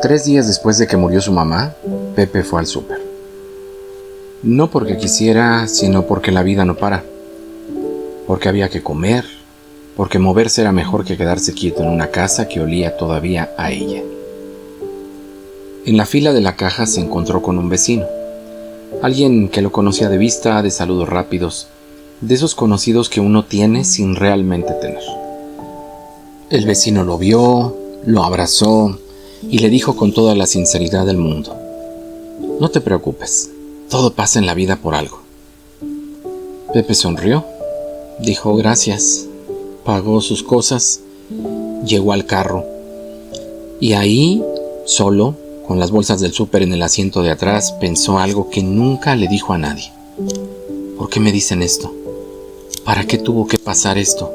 3 días después de que murió su mamá, Pepe fue al súper. No porque quisiera, sino porque la vida no para. Porque había que comer, porque moverse era mejor que quedarse quieto en una casa que olía todavía a ella. En la fila de la caja se encontró con un vecino, alguien que lo conocía de vista, de saludos rápidos, de esos conocidos que uno tiene sin realmente tener. El vecino lo vio, lo abrazó y le dijo con toda la sinceridad del mundo: «No te preocupes, todo pasa en la vida por algo». Pepe sonrió, dijo gracias, pagó sus cosas, llegó al carro y ahí, solo, con las bolsas del súper en el asiento de atrás, pensó algo que nunca le dijo a nadie. ¿Por qué me dicen esto? ¿Para qué tuvo que pasar esto?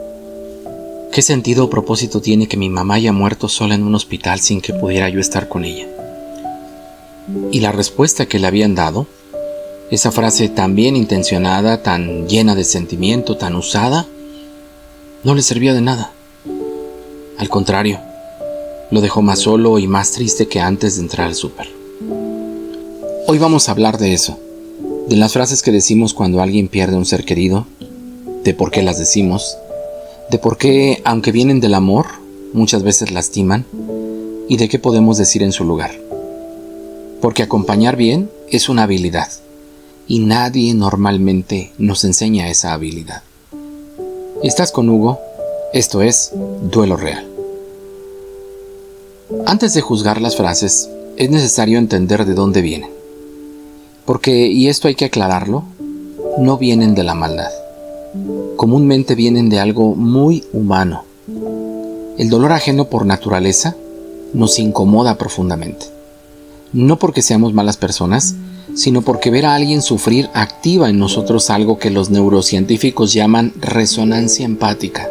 ¿Qué sentido o propósito tiene que mi mamá haya muerto sola en un hospital sin que pudiera yo estar con ella? Y la respuesta que le habían dado, esa frase tan bien intencionada, tan llena de sentimiento, tan usada, no le servía de nada. Al contrario, lo dejó más solo y más triste que antes de entrar al súper. Hoy vamos a hablar de eso, de las frases que decimos cuando alguien pierde un ser querido, de por qué las decimos, de por qué, aunque vienen del amor, muchas veces lastiman, y de qué podemos decir en su lugar. Porque acompañar bien es una habilidad, y nadie normalmente nos enseña esa habilidad. ¿Estás con Hugo? Esto es Duelo Real. Antes de juzgar las frases, es necesario entender de dónde vienen. Porque, y esto hay que aclararlo, no vienen de la maldad. Comúnmente vienen de algo muy humano. El dolor ajeno por naturaleza nos incomoda profundamente. No porque seamos malas personas, sino porque ver a alguien sufrir activa en nosotros algo que los neurocientíficos llaman resonancia empática.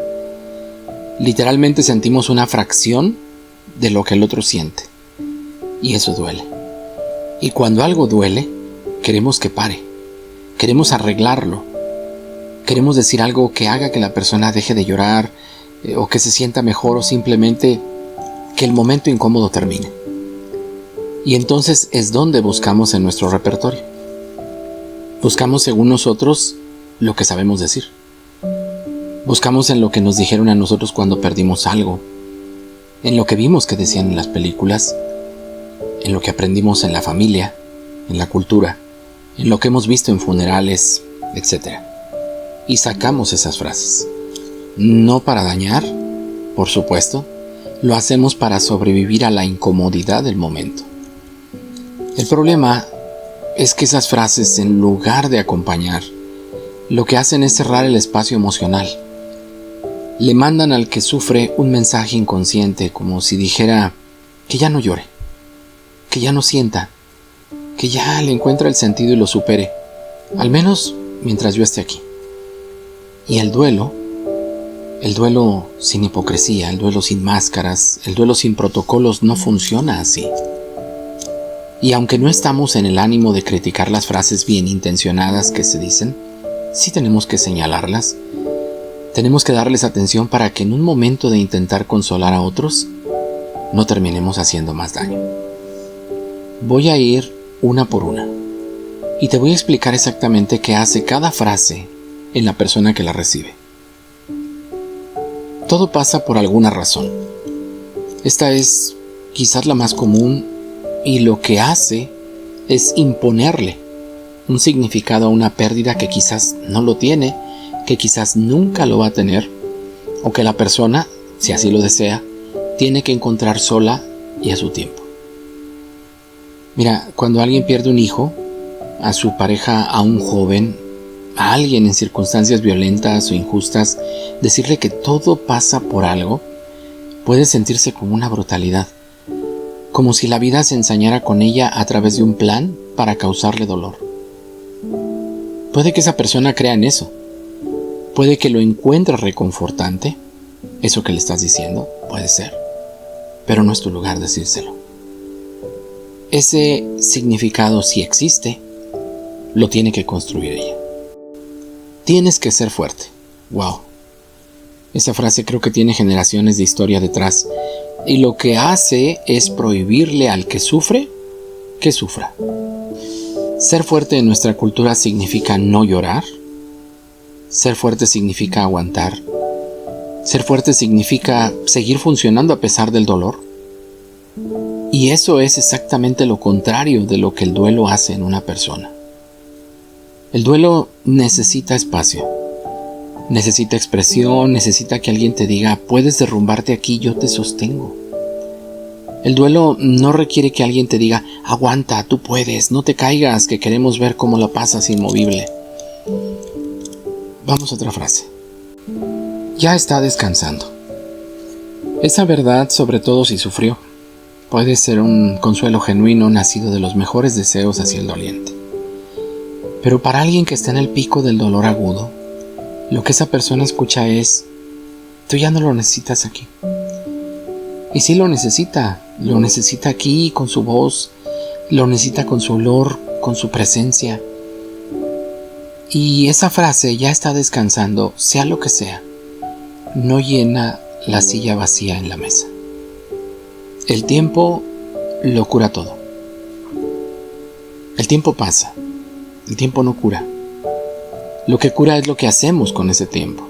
Literalmente sentimos una fracción de lo que el otro siente. Y eso duele. Y cuando algo duele, queremos que pare. Queremos arreglarlo. Queremos decir algo que haga que la persona deje de llorar, o que se sienta mejor, o simplemente que el momento incómodo termine. Y entonces es donde buscamos en nuestro repertorio. Buscamos según nosotros lo que sabemos decir. Buscamos en lo que nos dijeron a nosotros cuando perdimos algo, en lo que vimos que decían en las películas, en lo que aprendimos en la familia, en la cultura, en lo que hemos visto en funerales, etc. Y sacamos esas frases. No para dañar, por supuesto, lo hacemos para sobrevivir a la incomodidad del momento. El problema es que esas frases, en lugar de acompañar, lo que hacen es cerrar el espacio emocional. Le mandan al que sufre un mensaje inconsciente, como si dijera que ya no llore, que ya no sienta, que ya le encuentre el sentido y lo supere, al menos mientras yo esté aquí. Y el duelo sin hipocresía, el duelo sin máscaras, el duelo sin protocolos no funciona así. Y aunque no estamos en el ánimo de criticar las frases bien intencionadas que se dicen, sí tenemos que señalarlas. Tenemos que darles atención para que en un momento de intentar consolar a otros, no terminemos haciendo más daño. Voy a ir una por una y te voy a explicar exactamente qué hace cada frase en la persona que la recibe. Todo pasa por alguna razón. Esta es quizás la más común y lo que hace es imponerle un significado a una pérdida que quizás no lo tiene, que quizás nunca lo va a tener, o que la persona, si así lo desea, tiene que encontrar sola y a su tiempo. Mira, cuando alguien pierde un hijo, a su pareja, a un joven, a alguien en circunstancias violentas o injustas, decirle que todo pasa por algo, puede sentirse como una brutalidad, como si la vida se ensañara con ella a través de un plan para causarle dolor. Puede que esa persona crea en eso. Puede que lo encuentre reconfortante, eso que le estás diciendo, puede ser, pero no es tu lugar decírselo. Ese significado, si existe, lo tiene que construir ella. Tienes que ser fuerte. Wow. Esa frase creo que tiene generaciones de historia detrás, y lo que hace es prohibirle al que sufre que sufra. Ser fuerte en nuestra cultura significa no llorar. Ser fuerte significa aguantar. Ser fuerte significa seguir funcionando a pesar del dolor. Y eso es exactamente lo contrario de lo que el duelo hace en una persona. El duelo necesita espacio, necesita expresión, necesita que alguien te diga, puedes derrumbarte aquí, yo te sostengo. El duelo no requiere que alguien te diga, aguanta, tú puedes, no te caigas, que queremos ver cómo la pasas inmovible. Vamos a otra frase. Ya está descansando. Esa verdad, sobre todo si sufrió, puede ser un consuelo genuino nacido de los mejores deseos hacia el doliente. Pero para alguien que está en el pico del dolor agudo, lo que esa persona escucha es, tú ya no lo necesitas aquí. Y sí lo necesita aquí con su voz, lo necesita con su olor, con su presencia. Y esa frase, ya está descansando, sea lo que sea, no llena la silla vacía en la mesa. El tiempo lo cura todo. El tiempo pasa, el tiempo no cura. Lo que cura es lo que hacemos con ese tiempo.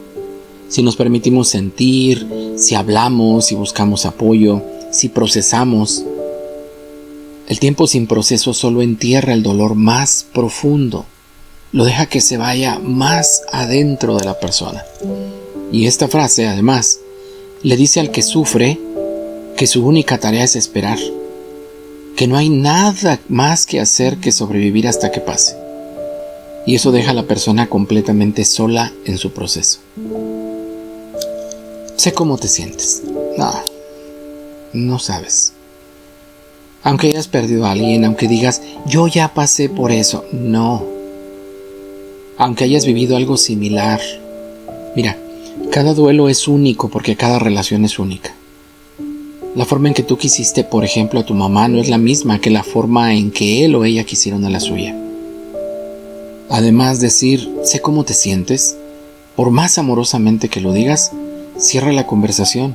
Si nos permitimos sentir, si hablamos, si buscamos apoyo, si procesamos. El tiempo sin proceso solo entierra el dolor más profundo, lo deja que se vaya más adentro de la persona. Y esta frase, además, le dice al que sufre que su única tarea es esperar, que no hay nada más que hacer que sobrevivir hasta que pase. Y eso deja a la persona completamente sola en su proceso. Sé cómo te sientes. No sabes. Aunque hayas perdido a alguien, aunque digas, yo ya pasé por eso, no. Aunque hayas vivido algo similar. Mira, cada duelo es único porque cada relación es única. La forma en que tú quisiste, por ejemplo, a tu mamá no es la misma que la forma en que él o ella quisieron a la suya. Además, decir, sé cómo te sientes, por más amorosamente que lo digas, cierra la conversación.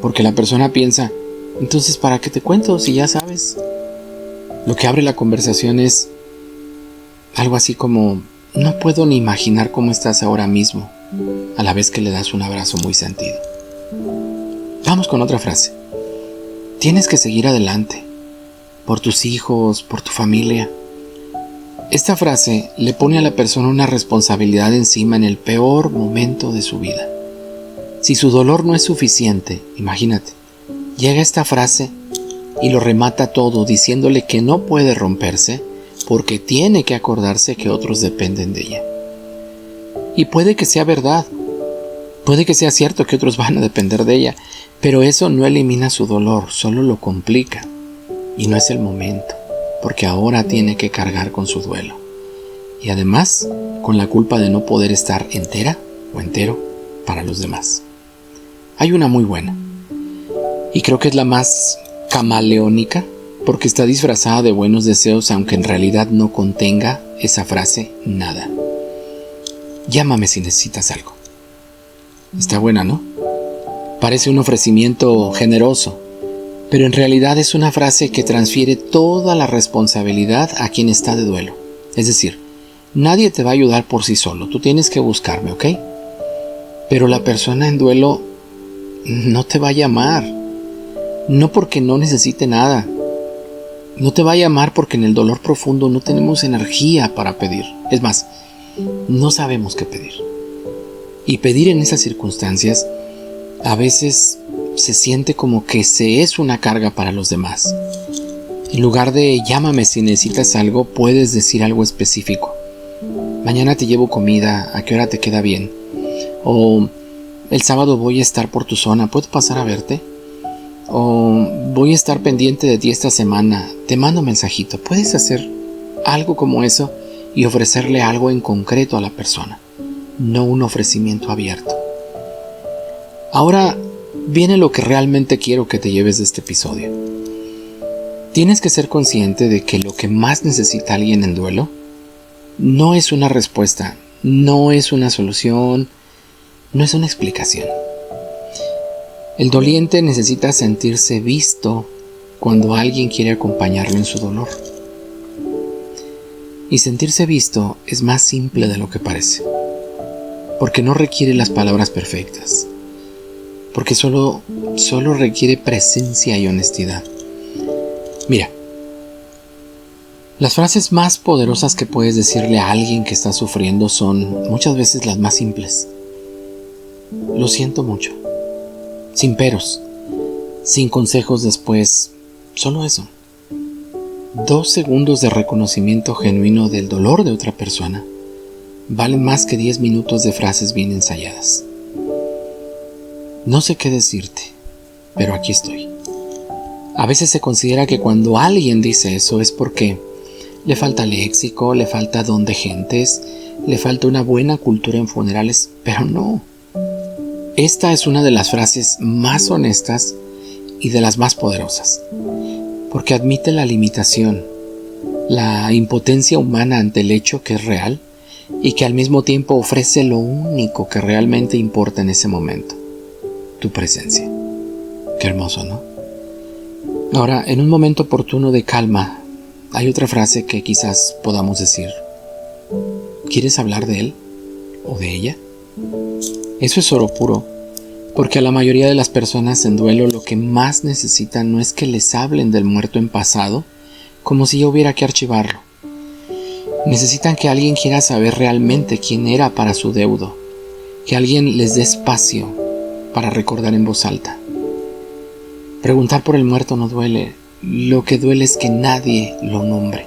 Porque la persona piensa, entonces, ¿para qué te cuento si ya sabes? Lo que abre la conversación es algo así como, no puedo ni imaginar cómo estás ahora mismo, a la vez que le das un abrazo muy sentido. Vamos con otra frase. Tienes que seguir adelante, por tus hijos, por tu familia. Esta frase le pone a la persona una responsabilidad encima en el peor momento de su vida. Si su dolor no es suficiente, imagínate, llega esta frase y lo remata todo diciéndole que no puede romperse porque tiene que acordarse que otros dependen de ella. Y puede que sea verdad, puede que sea cierto que otros van a depender de ella, pero eso no elimina su dolor, solo lo complica. Y no es el momento, porque ahora tiene que cargar con su duelo. Y además, con la culpa de no poder estar entera o entero para los demás. Hay una muy buena, y creo que es la más camaleónica, porque está disfrazada de buenos deseos, aunque en realidad no contenga esa frase nada. Llámame si necesitas algo. Está buena, ¿no? Parece un ofrecimiento generoso, pero en realidad es una frase que transfiere toda la responsabilidad a quien está de duelo. Es decir, nadie te va a ayudar por sí solo, tú tienes que buscarme, ¿ok? Pero la persona en duelo no te va a llamar, no porque no necesite nada. No te va a llamar porque en el dolor profundo no tenemos energía para pedir. Es más, no sabemos qué pedir. Y pedir en esas circunstancias a veces se siente como que se es una carga para los demás. En lugar de llámame si necesitas algo, puedes decir algo específico. Mañana te llevo comida, ¿a qué hora te queda bien? O el sábado voy a estar por tu zona, ¿puedo pasar a verte? O voy a estar pendiente de ti esta semana, te mando un mensajito. Puedes hacer algo como eso y ofrecerle algo en concreto a la persona, no un ofrecimiento abierto. Ahora viene lo que realmente quiero que te lleves de este episodio. Tienes que ser consciente de que lo que más necesita alguien en duelo no es una respuesta, no es una solución, no es una explicación. El doliente necesita sentirse visto cuando alguien quiere acompañarlo en su dolor. Y sentirse visto es más simple de lo que parece, porque no requiere las palabras perfectas, porque solo requiere presencia y honestidad. Mira, las frases más poderosas que puedes decirle a alguien que está sufriendo son muchas veces las más simples. Lo siento mucho, sin peros, sin consejos después, solo eso. 2 segundos de reconocimiento genuino del dolor de otra persona valen más que 10 minutos de frases bien ensayadas. No sé qué decirte, pero aquí estoy. A veces se considera que cuando alguien dice eso es porque le falta léxico, le falta don de gentes, le falta una buena cultura en funerales, pero no. Esta es una de las frases más honestas y de las más poderosas, porque admite la limitación, la impotencia humana ante el hecho que es real y que al mismo tiempo ofrece lo único que realmente importa en ese momento, tu presencia. Qué hermoso, ¿no? Ahora, en un momento oportuno de calma, hay otra frase que quizás podamos decir. ¿Quieres hablar de él o de ella? Eso es oro puro, porque a la mayoría de las personas en duelo lo que más necesitan no es que les hablen del muerto en pasado, como si ya hubiera que archivarlo. Necesitan que alguien quiera saber realmente quién era para su deudo, que alguien les dé espacio para recordar en voz alta. Preguntar por el muerto no duele, lo que duele es que nadie lo nombre.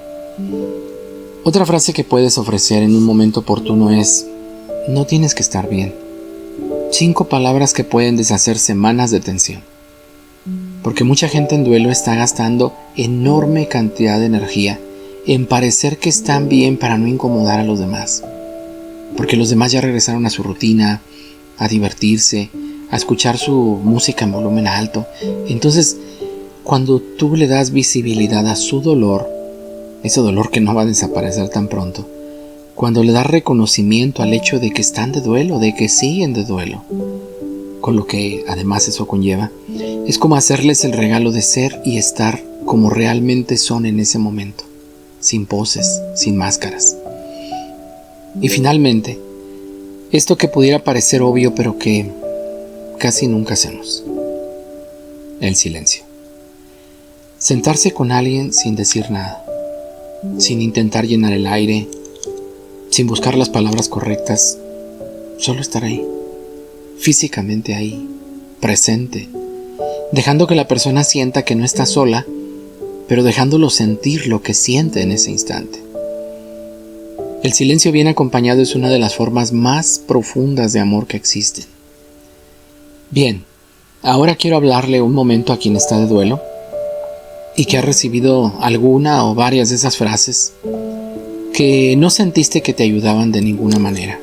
Otra frase que puedes ofrecer en un momento oportuno es: no tienes que estar bien. 5 palabras que pueden deshacer semanas de tensión. Porque mucha gente en duelo está gastando enorme cantidad de energía en parecer que están bien para no incomodar a los demás. Porque los demás ya regresaron a su rutina, a divertirse, a escuchar su música en volumen alto. Entonces, cuando tú le das visibilidad a su dolor, ese dolor que no va a desaparecer tan pronto, cuando le das reconocimiento al hecho de que están de duelo, de que siguen de duelo, con lo que además eso conlleva, es como hacerles el regalo de ser y estar como realmente son en ese momento, sin poses, sin máscaras. Y finalmente, esto que pudiera parecer obvio pero que casi nunca hacemos: el silencio. Sentarse con alguien sin decir nada, sin intentar llenar el aire, sin buscar las palabras correctas, solo estar ahí, físicamente ahí, presente, dejando que la persona sienta que no está sola, pero dejándolo sentir lo que siente en ese instante. El silencio bien acompañado es una de las formas más profundas de amor que existen. Bien, ahora quiero hablarle un momento a quien está de duelo y que ha recibido alguna o varias de esas frases que no sentiste que te ayudaban de ninguna manera.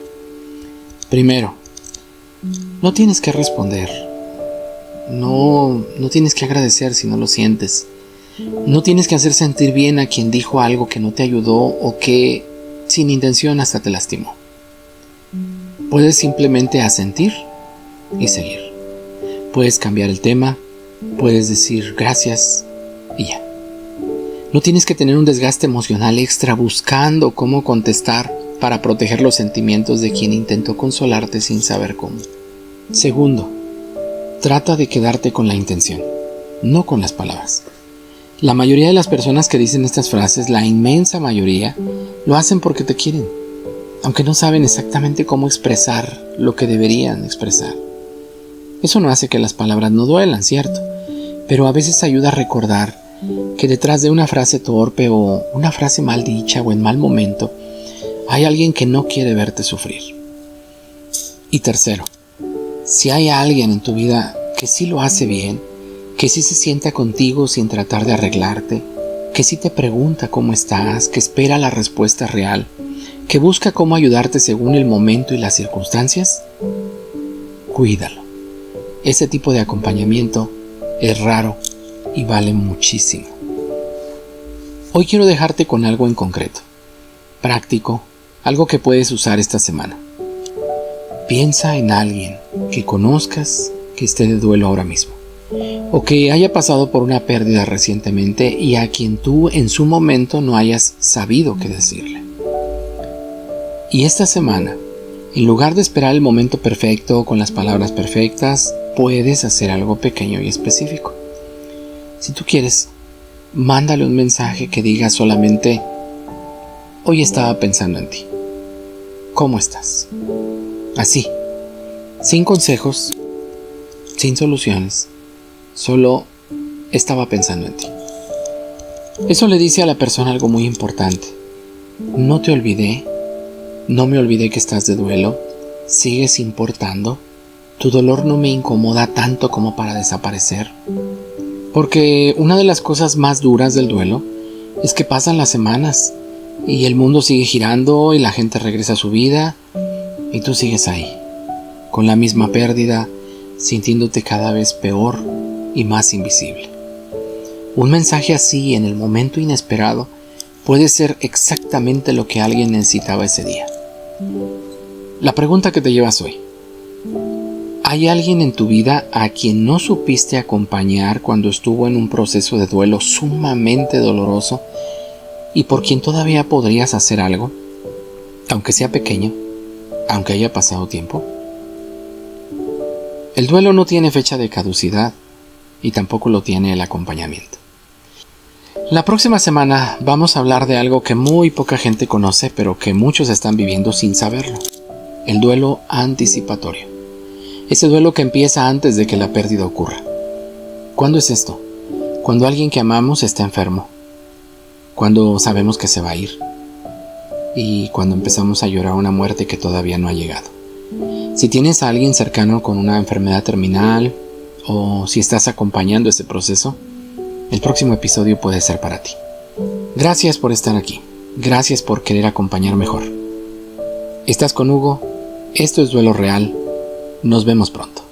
Primero, no tienes que responder. No tienes que agradecer si no lo sientes. No tienes que hacer sentir bien a quien dijo algo que no te ayudó o que sin intención hasta te lastimó. Puedes simplemente asentir y seguir. Puedes cambiar el tema, puedes decir gracias y ya. No tienes que tener un desgaste emocional extra buscando cómo contestar para proteger los sentimientos de quien intentó consolarte sin saber cómo. Segundo, trata de quedarte con la intención, no con las palabras. La mayoría de las personas que dicen estas frases, la inmensa mayoría, lo hacen porque te quieren, aunque no saben exactamente cómo expresar lo que deberían expresar. Eso no hace que las palabras no duelan, ¿cierto? Pero a veces ayuda a recordar que detrás de una frase torpe o una frase mal dicha o en mal momento, hay alguien que no quiere verte sufrir. Y tercero, si hay alguien en tu vida que sí lo hace bien, que sí se sienta contigo sin tratar de arreglarte, que sí te pregunta cómo estás, que espera la respuesta real, que busca cómo ayudarte según el momento y las circunstancias, cuídalo. Ese tipo de acompañamiento es raro y vale muchísimo. Hoy quiero dejarte con algo en concreto, práctico, algo que puedes usar esta semana. Piensa en alguien que conozcas que esté de duelo ahora mismo, o que haya pasado por una pérdida recientemente y a quien tú en su momento no hayas sabido qué decirle. Y esta semana, en lugar de esperar el momento perfecto con las palabras perfectas, puedes hacer algo pequeño y específico. Si tú quieres, mándale un mensaje que diga solamente: hoy estaba pensando en ti. ¿Cómo estás? Así, sin consejos, sin soluciones, solo estaba pensando en ti. Eso le dice a la persona algo muy importante. No te olvidé, no me olvidé que estás de duelo, sigues importando, tu dolor no me incomoda tanto como para desaparecer. Porque una de las cosas más duras del duelo es que pasan las semanas y el mundo sigue girando y la gente regresa a su vida y tú sigues ahí, con la misma pérdida, sintiéndote cada vez peor y más invisible. Un mensaje así en el momento inesperado puede ser exactamente lo que alguien necesitaba ese día. La pregunta que te llevas hoy: ¿hay alguien en tu vida a quien no supiste acompañar cuando estuvo en un proceso de duelo sumamente doloroso y por quien todavía podrías hacer algo, aunque sea pequeño, aunque haya pasado tiempo? El duelo no tiene fecha de caducidad y tampoco lo tiene el acompañamiento. La próxima semana vamos a hablar de algo que muy poca gente conoce, pero que muchos están viviendo sin saberlo: el duelo anticipatorio. Ese duelo que empieza antes de que la pérdida ocurra. ¿Cuándo es esto? Cuando alguien que amamos está enfermo, cuando sabemos que se va a ir y cuando empezamos a llorar una muerte que todavía no ha llegado. Si tienes a alguien cercano con una enfermedad terminal o si estás acompañando ese proceso, el próximo episodio puede ser para ti. Gracias por estar aquí. Gracias por querer acompañar mejor. Estás con Hugo. Esto es Duelo Real. Nos vemos pronto.